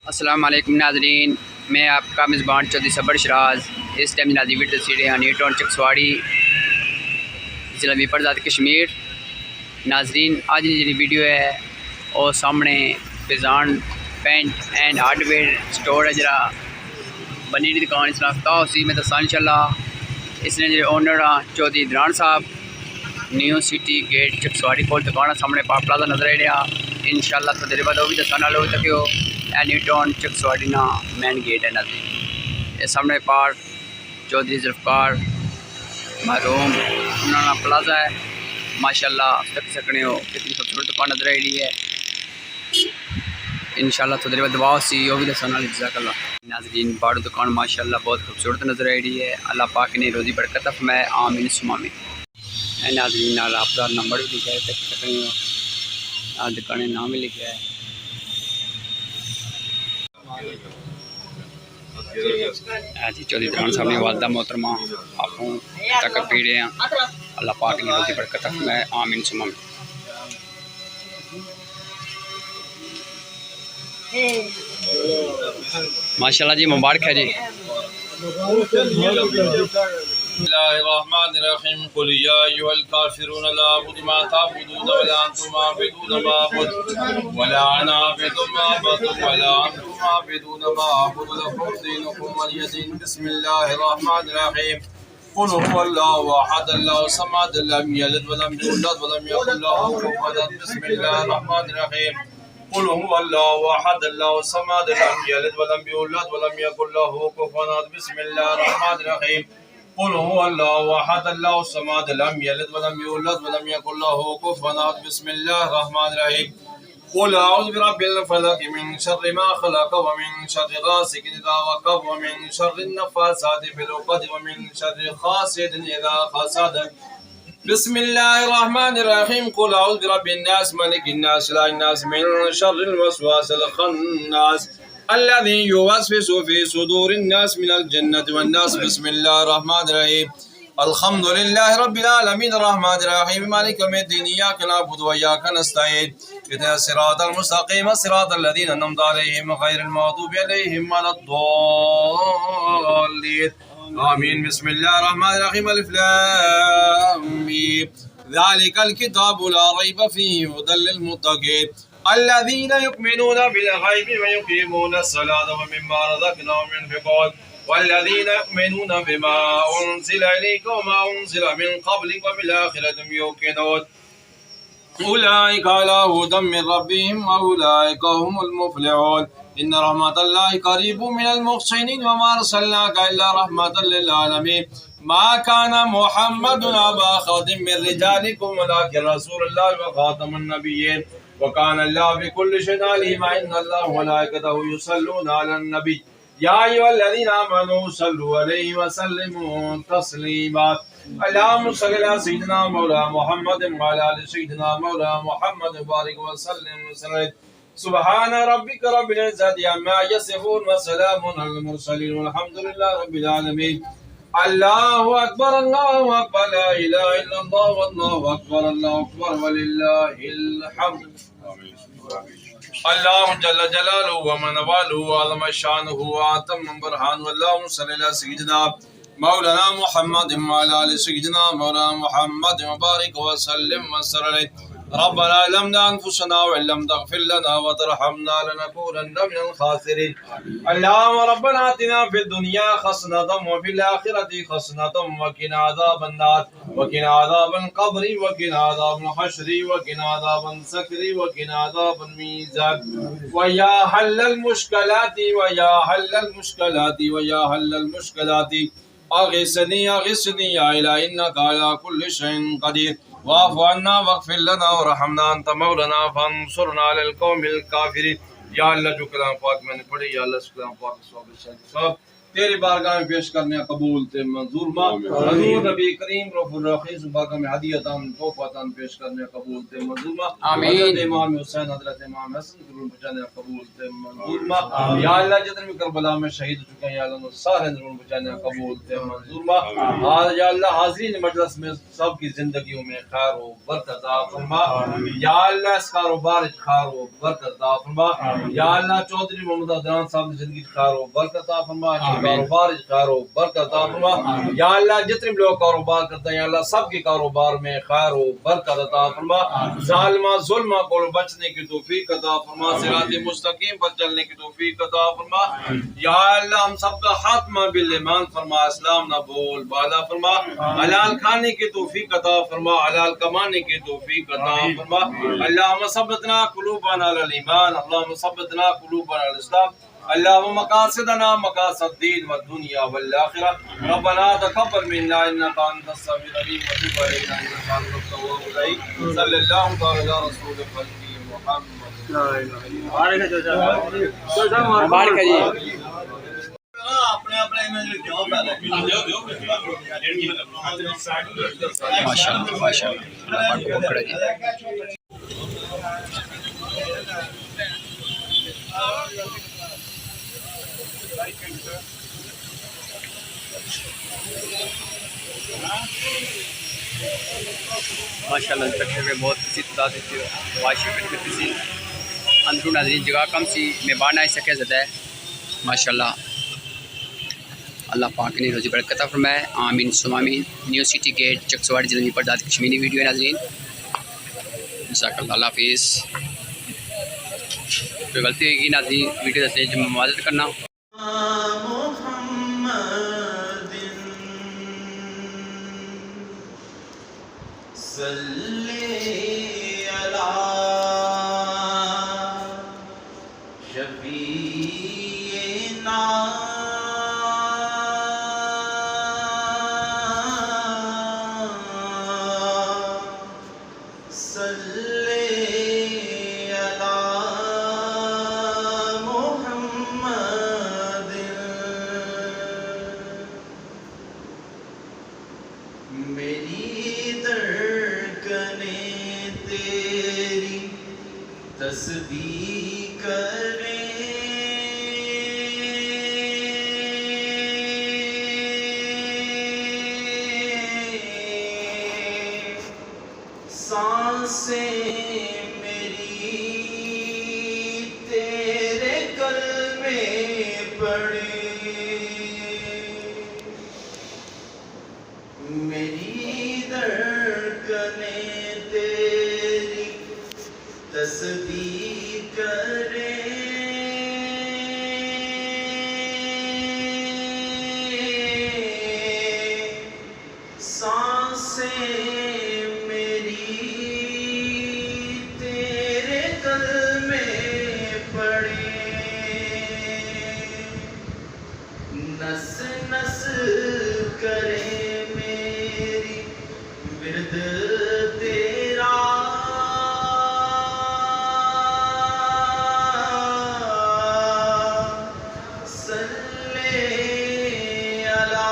السلام علیکم ناظرین، میں آپ کا میزبان چودھری صبر شراز اس ٹائم نازی ویڈیو سیڑے ہیں نیوٹن چکسواڑی ضلع میپر ذات کشمیر۔ ناظرین آج جی ویڈیو ہے اور سامنے Faizan paint and hardware store ہے جرا بنی دی دکان اس رفتہ اسی میں دسان انشاءاللہ۔ اس نے جو اونر چودھری دران صاحب نیو سٹی گیٹ چکسواڑی کول دکان سامنے پاپ پلازا نظر آ رہا انشاءاللہ۔ تو دیر بعد وہ بھی دسانا لوگ تک نیوٹن چکسواڑی نا مین گیٹ ہے ناظرین۔ یہ سامنے پار چودھری ذوالفقار محروم انہوں پلازا ہے ماشاءاللہ، دیکھ سکتے ہو کتنی خوبصورت دکان نظر آ رہی ہے انشاءاللہ۔ تو دیر بعد دعا سی وہ بھی دسانا جزاک اللہ۔ ناظرین باڑو دکان ماشاءاللہ بہت خوبصورت نظر آ رہی ہے، اللہ پاک نے روزی برکت فرمائے آمین ثم آمین۔ ناظرین نال آپ کا نمبر بھی لکھا ہے، دیکھ سکتے ہو دکان نام بھی لکھا ہے۔ جی چودھری دران صاحب نے والدہ محترمہ آپ تک پیڑے ہیں، اللہ پاک نے روزی برکت فرمائے آمین ثم آمین۔ ماشاءاللہ جی مبارک ہے جی۔ بسم الله الرحمن الرحيم قل يا أيها الكافرون لا أعبد ما تعبدون ولا أنتم عابدون ما أعبد ولا أنا عابد ما عبدتم ولا أنتم عابدون ما أعبد لكم دينكم ولي دين بسم الله الرحمن الرحيم قل هو الله أحد الله الصمد لم يلد ولم يولد ولم يكن له كفوا أحد بسم الله الرحمن الرحيم قل هو الله أحد الله الصمد لم يلد ولم يولد ولم يكن له كفوا أحد بسم الله الرحمن الرحيم قل هو الله أحد الله الصمد لم يلد ولم يولد ولم يكن له كفوا أحد بسم الله الرحمن الرحيم قل أعوذ برب الفلق من شر ما خلق ومن شر غاسق إذا وقب ومن شر النفاثات في العقد ومن شر حاسد إذا حسد بسم الله الرحمن الرحيم قل أعوذ برب الناس ملك الناس إله الناس من شر الوسواس الخناس الذي يوسوس في صدور الناس من الجنة والناس بسم الله الرحمن الرحيم الحمد لله رب العالمين الرحمن الرحيم مالك يوم الدين إياك نعبد وإياك نستعين اهدنا الصراط المستقيم صراط الذين أنعمت عليهم غير المغضوب عليهم ولا الضالين آمين بسم الله الرحمن الرحيم ألف لام ميم ذلك الكتاب لا ريب فيه هدى للمتقين الذين يؤمنون بالغيب ويقيمون الصلاة ومما رزقناهم ينفقون والذين يؤمنون بما أنزل إليك وما أنزل من قبلك وبالآخرة هم يوقنون أولئك على هدى من ربهم وأولئك هم المفلحون إن رحمة الله قريب من المحسنين وما أرسلناك إلا رحمة للعالمين ما كان محمد أبا أحد من رجالكم ولكن رسول الله وخاتم النبيين وكان الله بكل شيء عليما إن الله وملائكته يصلون على النبي يا أيها الذين آمنوا صلوا عليه وسلموا تسليما اللهم صل على سيدنا مولانا محمد وعلى آل سيدنا مولانا محمد وبارك وسلم سبحان ربك رب العزة عما يصفون وسلام على المرسلين والحمد لله رب العالمين الله أكبر الله أكبر لا إله إلا الله والله أكبر الله أكبر ولله الحمد الله جل جلاله ومن واله وعظم شانه وعتم برهانه اللهم صل على سيدنا مولانا محمد وعلى آل سيدنا مولانا محمد وبارك وسلم وسلم ربنا ظلمنا أنفسنا وإن لم تغفر لنا وترحمنا لنكونن من الخاسرين اللهم ربنا آتنا في الدنيا حسنة وفي الآخرة حسنة وقنا عذاب النار وقنا عذاب القبر وقنا عذاب الحشر وقنا عذاب السكر وقنا عذاب الميزان ويا حل المشكلات ويا حل المشكلات ويا حل المشكلات أغثني أغثني يا إله إنك على كل شيء قدير واعف عنا واغفر لنا ورحمنا انت مولانا فانصرنا على القوم الكافرين۔ یا اللہ جو کلام پاک میں نے پڑھی یا اللہ اس کلام پاک صحابہ تیری بارگاہ میں پیش کرنے قبول تے منظور ما حضور نبی کریم رف الرحیم بارگاہ میں ہدیتاً تحفاتاً پیش کرنے قبول تے منظور ما آمین. حضرت امام حسین حضرت امام حسن ضرور بچانے قبول تے منظور ما یا اللہ جتنے بھی کربلا میں شہید ہو چکے ہیں یا اللہ سارے ضرور بچانے قبول تے منظور ما یا اللہ حاضرین مجلس میں سب کی زندگیوں میں خیر و برکت عطا فرما یا اللہ اس کاروبار خیر و برکت عطا فرما یا اللہ چودھری محمد عدنان صاحب کی زندگی خیر و برکت عطا فرما کاروبار خیر و برکت عطا فرما یا اللہ جتنے بھی لوگ کاروبار کرتے ہیں یا اللہ سب کے کاروبار میں خیر و برکت عطا فرما ظالمہ ظلمہ کو بچنے کی توفیق عطا فرما صراط مستقیم پر چلنے کی توفیق عطا فرما یا اللہ ہم سب کا خاتمہ بالایمان فرما اسلام نہ بول بالا فرما حلال کھانے کی توفیق عطا فرما حلال کمانے کی توفیق عطا فرما اللہم ثبتنا قلوبنا علی الایمان اللہم ثبتنا قلوبنا علی الاسلام اللهم مقاصدنا مقاصد الدين والدنيا والآخرة ربنا تقبل منا إنك أنت السميع العليم وتب علينا إنك أنت التواب الرحيم صلى الله على رسول قلبي محمد لا إله إلا الله مبارک ہے جی. ماشاء اللہ ماشاء اللہ. ماشاء اللہ انسپیکٹر میں بہت کسی تعداد شرکت کرتی سی اندرون ناظرین جگہ کم سی مہمان آئے سکے زدہ ہے ماشاء اللہ. اللہ پاک نے روزی برکت عطا فرمائے آمین ثم آمین. نیو سٹی گیٹ چکسواڑی جلندی پرداد کشمیری ویڈیو ہے ناظرین. جزاک اللہ. اللہ حافظ. کوئی غلطی ہوئی گی ناظرین ویڈیو دستے جو معذرت کرنا. صلی علی شفیعنا صلی علی محمد. میری دھڑکنیں تیری تسبیح کریں سانسیں میری تیرے کلمے پڑھیں. میری دھڑکنیں تیری تسبیح کریں سانسیں میری تیرے کلمے پڑھیں. نس نس کرے میری ورد تیرا صلی علی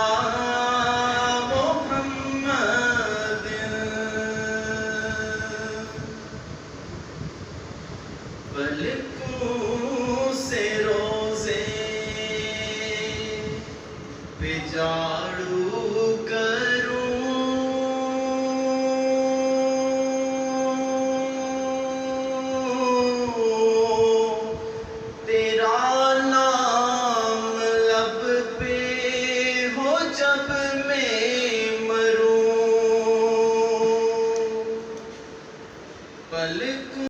محمد. پلکوں سے روزے پہ جاڑ